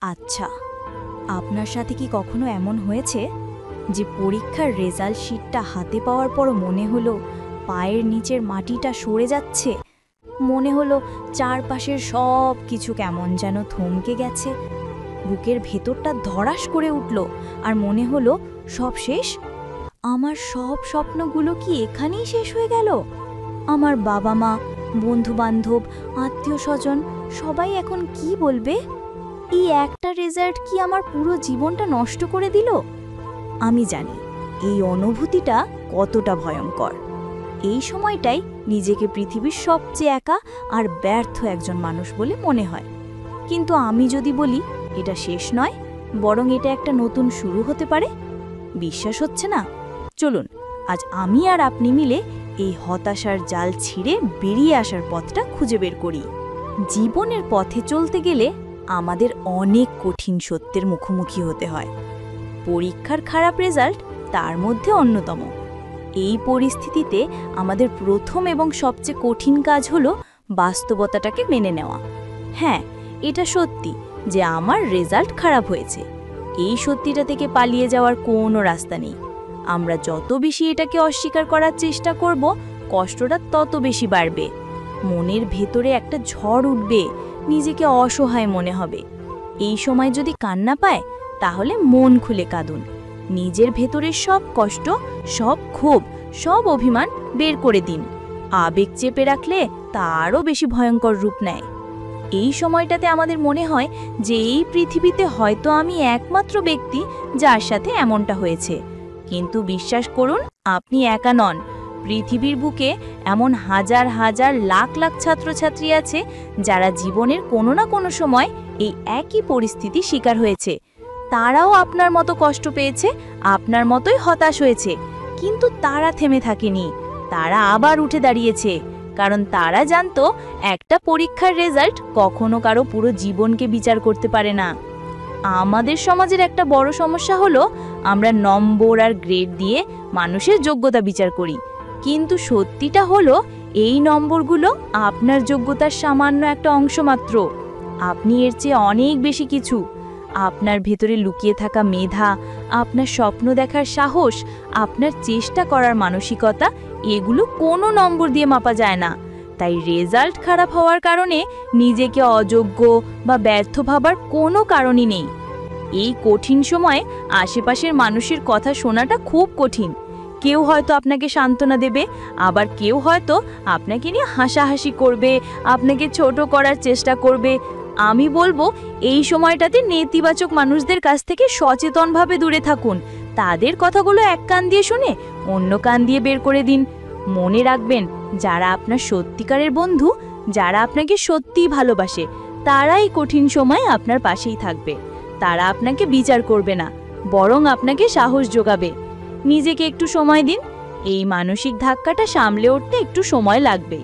আচ্ছা, আপনার সাথে কি কখনো এমন হয়েছে যে পরীক্ষার রেজাল্ট শিটটা হাতে পাওয়ার পরও মনে হলো পায়ের নিচের মাটিটা সরে যাচ্ছে? মনে হলো চারপাশের সব কিছু কেমন যেন থমকে গেছে, বুকের ভেতরটা ধড়াস করে উঠল, আর মনে হলো সব শেষ। আমার সব স্বপ্নগুলো কি এখানেই শেষ হয়ে গেল? আমার বাবা মা, বন্ধু-বান্ধব, আত্মীয়-স্বজন সবাই এখন কি বলবে? এই একটা রেজাল্ট কি আমার পুরো জীবনটা নষ্ট করে দিল? আমি জানি এই অনুভূতিটা কতটা ভয়ঙ্কর। এই সময়টাই নিজেকে পৃথিবীর সবচেয়ে একা আর ব্যর্থ একজন মানুষ বলে মনে হয়। কিন্তু আমি যদি বলি এটা শেষ নয়, বরং এটা একটা নতুন শুরু হতে পারে, বিশ্বাস হচ্ছে না? চলুন আজ আমি আর আপনি মিলে এই হতাশার জাল ছিঁড়ে বেরিয়ে আসার পথটা খুঁজে বের করি। জীবনের পথে চলতে গেলে আমাদের অনেক কঠিন সত্যের মুখোমুখি হতে হয়। পরীক্ষার খারাপ রেজাল্ট তার মধ্যে অন্যতম। এই পরিস্থিতিতে আমাদের প্রথম এবং সবচেয়ে কঠিন কাজ হলো বাস্তবতাটাকে মেনে নেওয়া। হ্যাঁ, এটা সত্যি যে আমার রেজাল্ট খারাপ হয়েছে। এই সত্যিটা থেকে পালিয়ে যাওয়ার কোনো রাস্তা নেই। আমরা যত বেশি এটাকে অস্বীকার করার চেষ্টা করব, কষ্টটা তত বেশি বাড়বে। মনের ভেতরে একটা ঝড় উঠবে, নিজেকে অসহায় মনে হবে। এই সময় যদি কান্না পায়, তাহলে মন খুলে কাঁদুন। নিজের ভেতরের সব কষ্ট, সব ক্ষোভ, সব অভিমান বের করে দিন। আবেগ চেপে রাখলে তা আরও বেশি ভয়ঙ্কর রূপ নেয়। এই সময়টাতে আমাদের মনে হয় যে এই পৃথিবীতে হয়তো আমি একমাত্র ব্যক্তি যার সাথে এমনটা হয়েছে। কিন্তু বিশ্বাস করুন, আপনি একা নন। পৃথিবীর বুকে এমন হাজার হাজার লাখ লাখ ছাত্রছাত্রী আছে যারা জীবনের কোনো না কোনো সময় এই একই পরিস্থিতি শিকার হয়েছে। তারাও আপনার মতো কষ্ট পেয়েছে, আপনার মতোই হতাশ হয়েছে, কিন্তু তারা থেমে থাকেনি। তারা আবার উঠে দাঁড়িয়েছে, কারণ তারা জানতো একটা পরীক্ষার রেজাল্ট কখনো কারো পুরো জীবনকে বিচার করতে পারে না। আমাদের সমাজের একটা বড় সমস্যা হলো আমরা নম্বর আর গ্রেড দিয়ে মানুষের যোগ্যতা বিচার করি। কিন্তু সত্যিটা হলো এই নম্বরগুলো আপনার যোগ্যতার সামান্য একটা অংশ মাত্র। আপনি এর চেয়ে অনেক বেশি কিছু। আপনার ভেতরে লুকিয়ে থাকা মেধা, আপনার স্বপ্ন দেখার সাহস, আপনার চেষ্টা করার মানসিকতা, এগুলো কোনো নম্বর দিয়ে মাপা যায় না। তাই রেজাল্ট খারাপ হওয়ার কারণে নিজেকে অযোগ্য বা ব্যর্থ ভাবার কোনো কারণই নেই। এই কঠিন সময়ে আশেপাশের মানুষের কথা শোনাটা খুব কঠিন। কেউ হয়তো আপনাকে সান্ত্বনা দেবে, আবার কেউ হয়তো আপনাকে নিয়ে হাসাহাসি করবে, আপনাকে ছোট করার চেষ্টা করবে। আমি বলবো এই সময়টাতে নেতিবাচক মানুষদের কাছ থেকে সচেতনভাবে দূরে থাকুন। তাদের কথাগুলো এক কান দিয়ে শুনে অন্য কান দিয়ে বের করে দিন। মনে রাখবেন, যারা আপনার সত্যিকারের বন্ধু, যারা আপনাকে সত্যিই ভালোবাসে, তারাই কঠিন সময়ে আপনার পাশেই থাকবে। তারা আপনাকে বিচার করবে না, বরং আপনাকে সাহস যোগাবে। নিজেকে একটু সময় দিন। এই মানসিক ধাক্কাটা সামলে উঠতে একটু সময় লাগবে।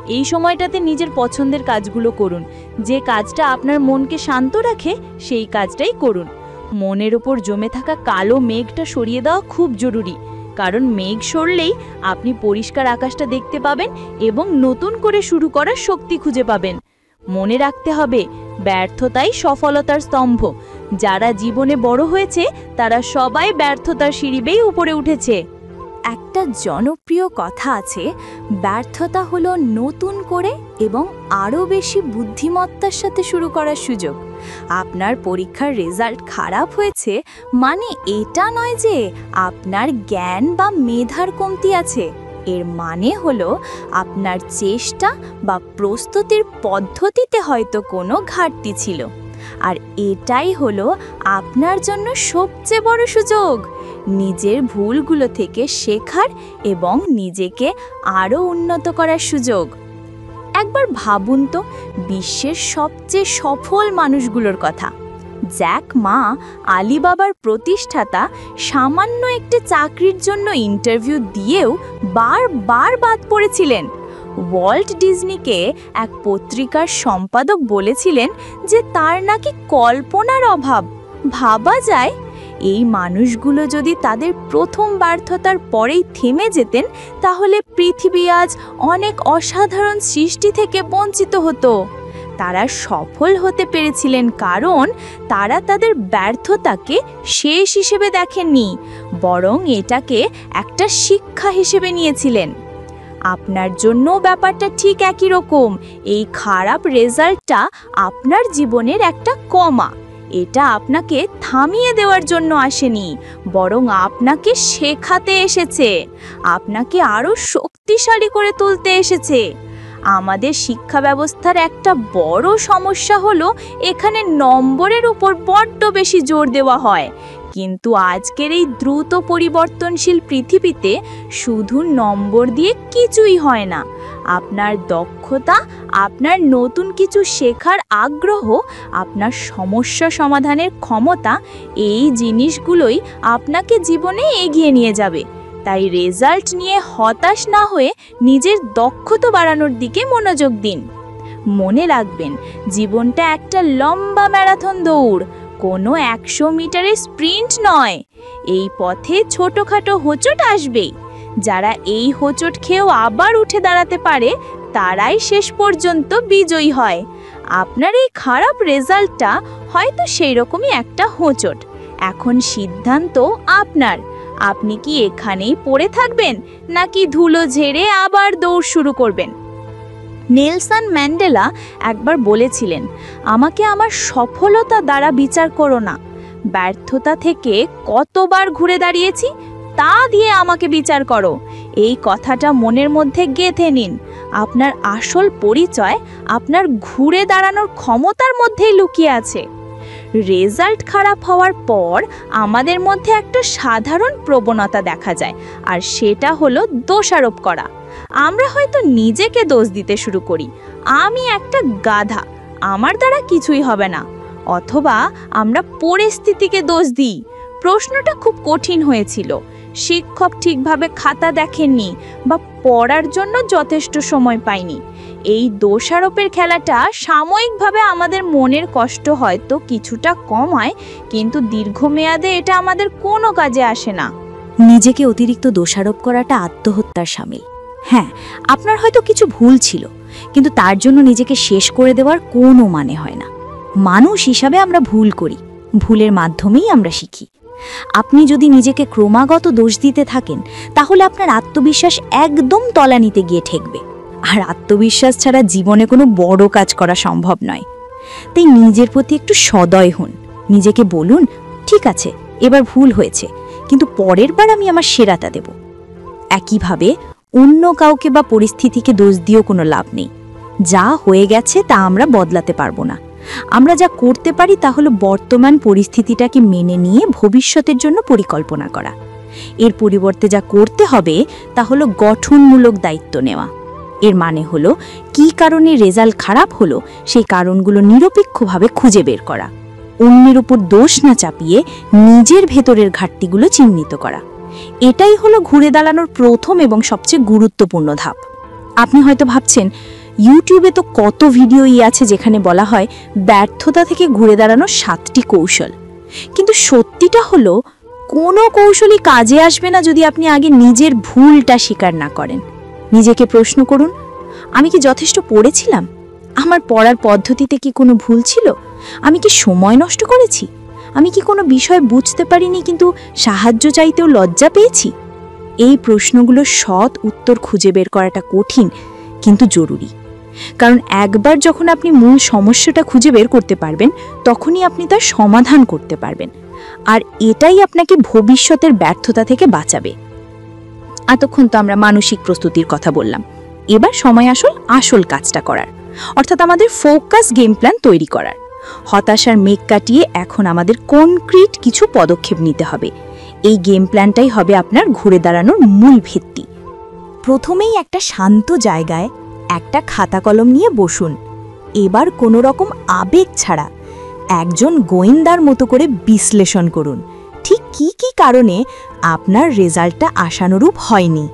এই সময়টাতে নিজের পছন্দের কাজগুলো করুন। যে কাজটা আপনার মনকে শান্ত রাখে, সেই কাজটাই করুন। মনের ওপর জমে থাকা কালো মেঘটা সরিয়ে দেওয়া খুব জরুরি, কারণ মেঘ সরলেই আপনি পরিষ্কার আকাশটা দেখতে পাবেন এবং নতুন করে শুরু করার শক্তি খুঁজে পাবেন। মনে রাখতে হবে, ব্যর্থতাই সফলতার স্তম্ভ। যারা জীবনে বড় হয়েছে তারা সবাই ব্যর্থতার সিঁড়ি বেয়ে উপরে উঠেছে। একটা জনপ্রিয় কথা আছে, ব্যর্থতা হলো নতুন করে এবং আরও বেশি বুদ্ধিমত্তার সাথে শুরু করার সুযোগ। আপনার পরীক্ষার রেজাল্ট খারাপ হয়েছে মানে এটা নয় যে আপনার জ্ঞান বা মেধার কমতি আছে। এর মানে হলো আপনার চেষ্টা বা প্রস্তুতির পদ্ধতিতে হয়তো কোনো ঘাটতি ছিল। আর এটাই হলো আপনার জন্য সবচেয়ে বড় সুযোগ, নিজের ভুলগুলো থেকে শেখার এবং নিজেকে আরও উন্নত করার সুযোগ। একবার ভাবুন তো বিশ্বের সবচেয়ে সফল মানুষগুলোর কথা। জ্যাক মা, আলিবাবার প্রতিষ্ঠাতা, সামান্য একটি চাকরির জন্য ইন্টারভিউ দিয়েও বারবার বাদ পড়েছিলেন। ওয়াল্ট ডিজনিকে এক পত্রিকার সম্পাদক বলেছিলেন যে তার নাকি কল্পনার অভাব। ভাবা যায়, এই মানুষগুলো যদি তাদের প্রথম ব্যর্থতার পরেই থেমে যেতেন, তাহলে পৃথিবী আজ অনেক অসাধারণ সৃষ্টি থেকে বঞ্চিত হতো। তারা সফল হতে পেরেছিলেন কারণ তারা তাদের ব্যর্থতাকে শেষ হিসেবে দেখেননি, বরং এটাকে একটা শিক্ষা হিসেবে নিয়েছিলেন। আপনার জন্য ব্যাপারটা ঠিক একই রকম। এই খারাপ রেজাল্টটা আপনার জীবনের একটা কমা। এটা আপনাকে থামিয়ে দেওয়ার জন্য আসেনি, বরং আপনাকে শেখাতে এসেছে, আপনাকে আরও শক্তিশালী করে তুলতে এসেছে। আমাদের শিক্ষা ব্যবস্থার একটা বড় সমস্যা হলো এখানে নম্বরের উপর বড্ড বেশি জোর দেওয়া হয়। কিন্তু আজকের এই দ্রুত পরিবর্তনশীল পৃথিবীতে শুধু নম্বর দিয়ে কিছুই হয় না। আপনার দক্ষতা, আপনার নতুন কিছু শেখার আগ্রহ, আপনার সমস্যা সমাধানের ক্ষমতা, এই জিনিসগুলোই আপনাকে জীবনে এগিয়ে নিয়ে যাবে। তাই রেজাল্ট নিয়ে হতাশ না হয়ে নিজের দক্ষতা বাড়ানোর দিকে মনোযোগ দিন। মনে রাখবেন, জীবনটা একটা লম্বা ম্যারাথন দৌড়, কোনো 100 মিটারের স্প্রিন্ট নয়। এই পথে ছোটখাটো হোঁচট আসবেই। যারা এই হোঁচট খেয়েও আবার উঠে দাঁড়াতে পারে তারাই শেষ পর্যন্ত বিজয়ী হয়। আপনার এই খারাপ রেজাল্টটা হয়তো সেই রকমই একটা হোঁচট। এখন সিদ্ধান্ত আপনার। আপনি কি এখানেই পড়ে থাকবেন নাকি ধুলো ঝেড়ে আবার দৌড় শুরু করবেন? নেলসন ম্যান্ডেলা একবার বলেছিলেন, আমাকে আমার সফলতা দ্বারা বিচার করো না, ব্যর্থতা থেকে কতবার ঘুরে দাঁড়িয়েছি তা দিয়ে আমাকে বিচার করো। এই কথাটা মনের মধ্যে গেঁথে নিন। আপনার আসল পরিচয় আপনার ঘুরে দাঁড়ানোর ক্ষমতার মধ্যেই লুকিয়ে আছে। রেজাল্ট খারাপ হওয়ার পর আমাদের মধ্যে একটা সাধারণ প্রবণতা দেখা যায়, আর সেটা হলো দোষারোপ করা। আমরা হয়তো নিজেকে দোষ দিতে শুরু করি, আমি একটা গাধা, আমার দ্বারা কিছুই হবে না। অথবা আমরা পরিস্থিতিকে দোষ দিই, প্রশ্নটা খুব কঠিন হয়েছিল, শিক্ষক ঠিকভাবে খাতা দেখেননি, বা পড়ার জন্য যথেষ্ট সময় পাইনি। এই দোষারোপের খেলাটা সাময়িকভাবে আমাদের মনের কষ্ট হয়তো কিছুটা কমায়, কিন্তু দীর্ঘমেয়াদে এটা আমাদের কোনো কাজে আসে না। নিজেকে অতিরিক্ত দোষারোপ করাটা আত্মহত্যার শামিল। হ্যাঁ, আপনার হয়তো কিছু ভুল ছিল, কিন্তু তার জন্য নিজেকে শেষ করে দেওয়ার কোনো মানে হয় না। মানুষ হিসাবে আমরা ভুল করি, ভুলের মাধ্যমেই আমরা শিখি। আপনি যদি নিজেকে ক্রমাগত দোষ দিতে থাকেন তাহলে আপনার আত্মবিশ্বাস একদম তলানিতে গিয়ে ঠেকবে, আর আত্মবিশ্বাস ছাড়া জীবনে কোনো বড় কাজ করা সম্ভব নয়। তাই নিজের প্রতি একটু সদয় হন। নিজেকে বলুন, ঠিক আছে, এবার ভুল হয়েছে, কিন্তু পরের বার আমি আমার সেরাটা দেব। একইভাবে অন্য কাউকে বা পরিস্থিতিকে দোষ দিয়েও কোনো লাভ নেই। যা হয়ে গেছে তা আমরা বদলাতে পারবো না। আমরা যা করতে পারি তা হলো বর্তমান পরিস্থিতিটাকে মেনে নিয়ে ভবিষ্যতের জন্য পরিকল্পনা করা। এর পরিবর্তে যা করতে হবে তা হলো গঠনমূলক দায়িত্ব নেওয়া। এর মানে হলো কী কারণে রেজাল্ট খারাপ হলো সেই কারণগুলো নিরপেক্ষভাবে খুঁজে বের করা, অন্যের উপর দোষ না চাপিয়ে নিজের ভেতরের ঘাটতিগুলো চিহ্নিত করা। এটাই হলো ঘুরে দাঁড়ানোর প্রথম এবং সবচেয়ে গুরুত্বপূর্ণ ধাপ। আপনি হয়তো ভাবছেন, ইউটিউবে তো কত ভিডিওই আছে যেখানে বলা হয় ব্যর্থতা থেকে ঘুরে দাঁড়ানোর 7টি কৌশল। কিন্তু সত্যিটা হলো কোনো কৌশলই কাজে আসবে না যদি আপনি আগে নিজের ভুলটা স্বীকার না করেন। নিজেকে প্রশ্ন করুন, আমি কি যথেষ্ট পড়েছিলাম? আমার পড়ার পদ্ধতিতে কি কোনো ভুল ছিল? আমি কি সময় নষ্ট করেছি? আমি কি কোনো বিষয় বুঝতে পারিনি কিন্তু সাহায্য চাইতেও লজ্জা পেয়েছি? এই প্রশ্নগুলোর সৎ উত্তর খুঁজে বের করাটা কঠিন কিন্তু জরুরি। কারণ একবার যখন আপনি মূল সমস্যাটা খুঁজে বের করতে পারবেন তখনই আপনি তার সমাধান করতে পারবেন, আর এটাই আপনাকে ভবিষ্যতের ব্যর্থতা থেকে বাঁচাবে। এতক্ষণ তো আমরা মানসিক প্রস্তুতির কথা বললাম, এবার সময় আসল কাজটা করার, অর্থাৎ আমাদের ফোকাস গেম প্ল্যান তৈরি করার। হতাশার মেঘ কাটিয়ে এখন আমাদের কনক্রিট কিছু পদক্ষেপ নিতে হবে। এই গেম প্ল্যানটাই হবে আপনার ঘুরে দাঁড়ানোর মূল ভিত্তি। প্রথমেই একটা শান্ত জায়গায় একটা খাতা কলম নিয়ে বসুন। এবার কোনো রকম আবেগ ছাড়া একজন গোয়েন্দার মতো করে বিশ্লেষণ করুন ঠিক কি কি কারণে আপনার রেজাল্টটা আশানুরূপ হয়নি।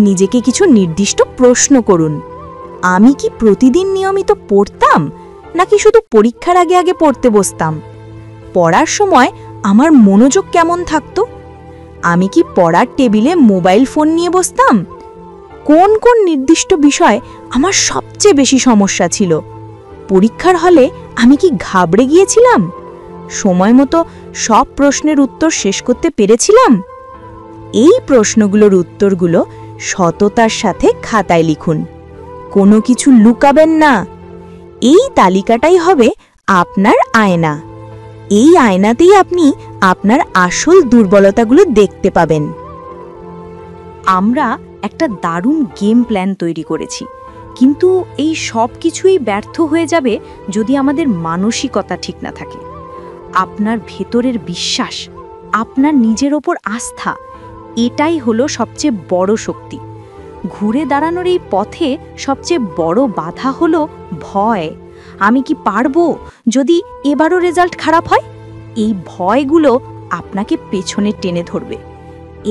নিজেকে কিছু নির্দিষ্ট প্রশ্ন করুন, আমি কি প্রতিদিন নিয়মিত পড়তাম নাকি শুধু পরীক্ষার আগে আগে পড়তে বসতাম? পড়ার সময় আমার মনোযোগ কেমন থাকতো? আমি কি পড়ার টেবিলে মোবাইল ফোন নিয়ে বসতাম? কোন কোন নির্দিষ্ট বিষয় আমার সবচেয়ে বেশি সমস্যা ছিল? পরীক্ষার হলে আমি কি ঘাবড়ে গিয়েছিলাম? সময় মতো সব প্রশ্নের উত্তর শেষ করতে পেরেছিলাম? এই প্রশ্নগুলোর উত্তরগুলো সততার সাথে খাতায় লিখুন। কোনো কিছু লুকাবেন না। এই তালিকাটাই হবে আপনার আয়না। এই আয়নাতেই আপনি আপনার আসল দুর্বলতাগুলো দেখতে পাবেন। আমরা একটা দারুণ গেম প্ল্যান তৈরি করেছি, কিন্তু এই সব কিছুই ব্যর্থ হয়ে যাবে যদি আমাদের মানসিকতা ঠিক না থাকে। আপনার ভেতরের বিশ্বাস, আপনার নিজের ওপর আস্থা, এটাই হলো সবচেয়ে বড় শক্তি। ঘুরে দাঁড়ানোর এই পথে সবচেয়ে বড় বাধা হলো ভয়। আমি কি পারবো যদি এবারও রেজাল্ট খারাপ হয়? এই ভয়গুলো আপনাকে পেছনে টেনে ধরবে।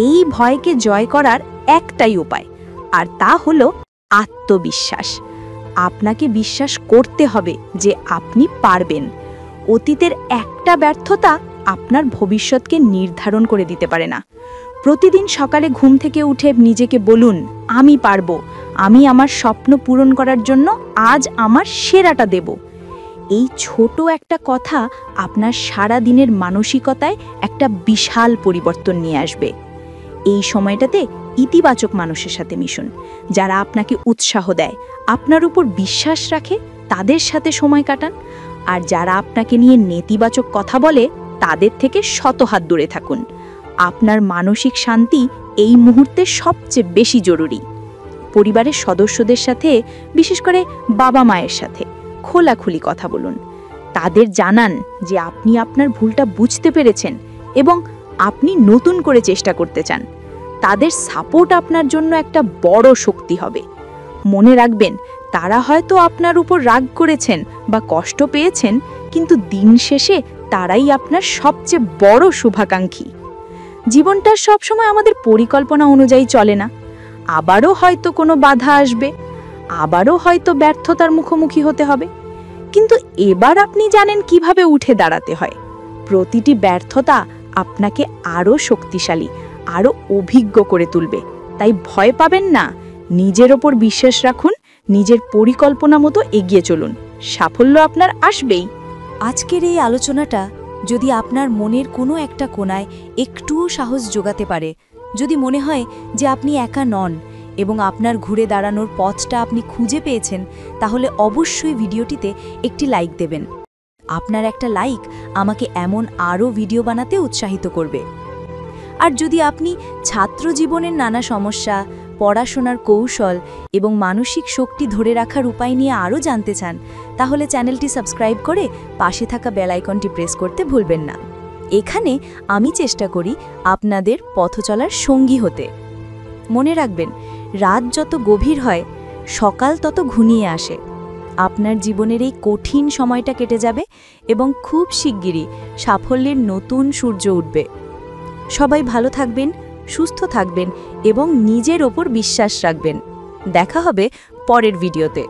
এই ভয়কে জয় করার একটাই উপায়, আর তা হলো আত্মবিশ্বাস। আপনাকে বিশ্বাস করতে হবে যে আপনি পারবেন। অতীতের একটা ব্যর্থতা আপনার ভবিষ্যৎকে নির্ধারণ করে দিতে পারে না। প্রতিদিন সকালে ঘুম থেকে উঠে নিজেকে বলুন, আমি পারবো, আমি আমার স্বপ্ন পূরণ করার জন্য আজ আমার সেরাটা দেব। এই ছোট একটা কথা আপনার সারা দিনের মানসিকতায় একটা বিশাল পরিবর্তন নিয়ে আসবে। এই সময়টাতে ইতিবাচক মানুষের সাথে মিশুন, যারা আপনাকে উৎসাহ দেয়, আপনার উপর বিশ্বাস রাখে, তাদের সাথে সময় কাটান। আর যারা আপনাকে নিয়ে নেতিবাচক কথা বলে, তাদের থেকে শত হাত দূরে থাকুন। আপনার মানসিক শান্তি এই মুহূর্তে সবচেয়ে বেশি জরুরি। পরিবারের সদস্যদের সাথে, বিশেষ করে বাবা মায়ের সাথে খোলাখুলি কথা বলুন। তাদের জানান যে আপনি আপনার ভুলটা বুঝতে পেরেছেন এবং আপনি নতুন করে চেষ্টা করতে চান। তাদের সাপোর্ট আপনার জন্য একটা বড় শক্তি হবে। মনে রাখবেন, তারা হয়তো আপনার উপর রাগ করেছেন বা কষ্ট পেয়েছেন, কিন্তু দিন শেষে তারাই আপনার সবচেয়ে বড় শুভাকাঙ্ক্ষী। জীবনটা সবসময় আমাদের পরিকল্পনা অনুযায়ী চলে না। আবারও হয়তো কোনো বাধা আসবে, আবারও হয়তো ব্যর্থতার মুখোমুখি হতে হবে, কিন্তু এবার আপনি জানেন কিভাবে উঠে দাঁড়াতে হয়। প্রতিটি ব্যর্থতা আপনাকে আরও শক্তিশালী, আরও অভিজ্ঞ করে তুলবে। তাই ভয় পাবেন না, নিজের ওপর বিশ্বাস রাখুন, নিজের পরিকল্পনা মতো এগিয়ে চলুন। সাফল্য আপনার আসবেই। আজকের এই আলোচনাটা যদি আপনার মনের কোনো একটা কোণায় একটুও সাহস জোগাতে পারে, যদি মনে হয় যে আপনি একা নন এবং আপনার ঘুরে দাঁড়ানোর পথটা আপনি খুঁজে পেয়েছেন, তাহলে অবশ্যই ভিডিওটিতে একটি লাইক দেবেন। আপনার একটা লাইক আমাকে এমন আরও ভিডিও বানাতে উৎসাহিত করবে। আর যদি আপনি ছাত্র জীবনের নানা সমস্যা, পড়াশোনার কৌশল এবং মানসিক শক্তি ধরে রাখার উপায় নিয়ে আরও জানতে চান, তাহলে চ্যানেলটি সাবস্ক্রাইব করে পাশে থাকা বেল আইকনটি প্রেস করতে ভুলবেন না। এখানে আমি চেষ্টা করি আপনাদের পথ চলার সঙ্গী হতে। মনে রাখবেন, রাত যত গভীর হয়, সকাল তত ঘনিয়ে আসে। আপনার জীবনের এই কঠিন সময়টা কেটে যাবে এবং খুব শিগগিরই সাফল্যের নতুন সূর্য উঠবে। সবাই ভালো থাকবেন, সুস্থ থাকবেন এবং নিজের ওপর বিশ্বাস রাখবেন। দেখা হবে পরের ভিডিওতে।